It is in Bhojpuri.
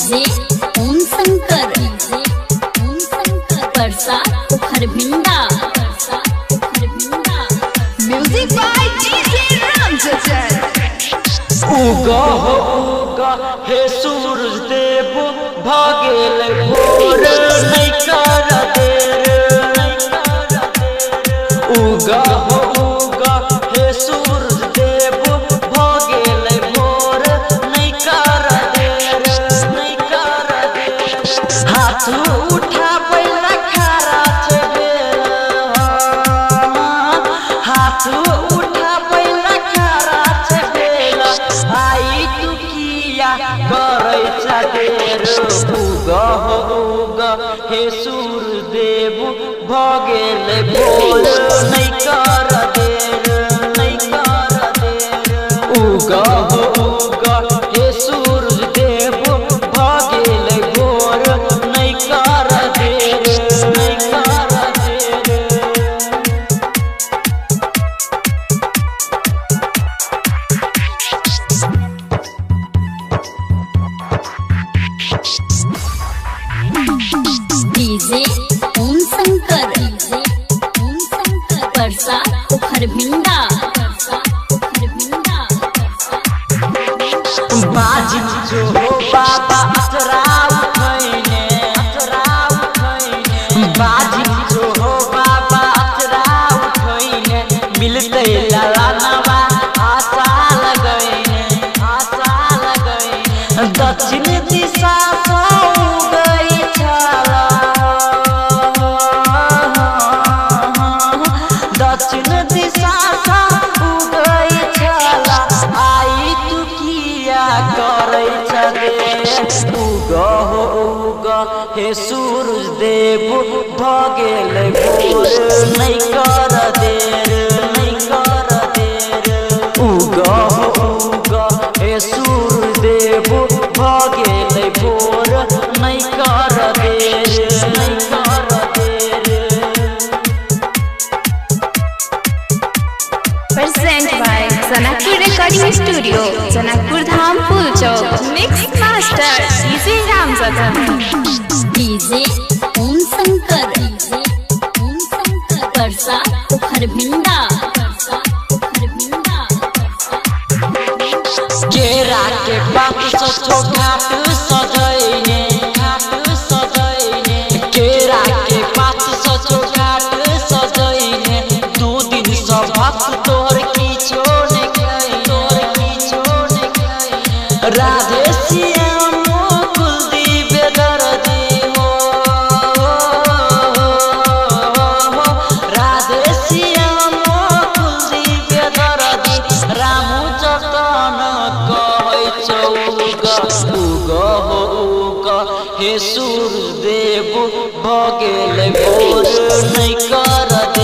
DJ Om Shankar Parsa Kharbhinda music by DJ Ramchandra. उगा हो उगा हे सूरज देव भागेल भोर नहीं कर देर। उगा हो उगा हे सूरज देव भागेल भोर नहीं कर देर नहीं कर देर। हाथ उठा पहिला खरा छे बेरा, हाथ उठा पहिला खरा छे बेरा। आई तू किया करे छा देर। उगा हो उगा हे सूरज देव भागेल भोर नहीं कर देर नहीं कर देर। उगा हो उगा हे सूरज देव भागेल भोर नहीं कर देर नहीं कर देर। डीजे ओम शंकर परसा खरभिंडा बाजी जो हो बाबा असरा उठैने बाजी जो हो बाबा असरा उठैने। मिलते लाला नवा आशा लगैने दक्षिण दिशा सौ गई छाला, दक्षिण दिशा सौ गई छाला। आई तू किया करे छे। उगा हो उगा हे सूरज देव भागेल भोर नहीं कर देर नहीं कर देर। उगा हो उगा हे सूरज देव भागेल भोर नहीं कर देर नहीं कर देर। Present by Janakpur recording studio, Janakpur Dham Phul Chowk. Mix master DJ Ramchandra. DJ Om Shankar Parsa Kharbhinda केरा के पात सो घाट सजैने केरा के पात सो घाट सजैने। दू दिन से भक्त तोर किछो नहीं खाई राधे श्याम कुलदीप दर्दी हो। राधे श्याम कुलदीप दर्दी रामू जतन कहै चौगा। उगा हो उगा हे सूरज देव भागेल भोर नहीं कर दे।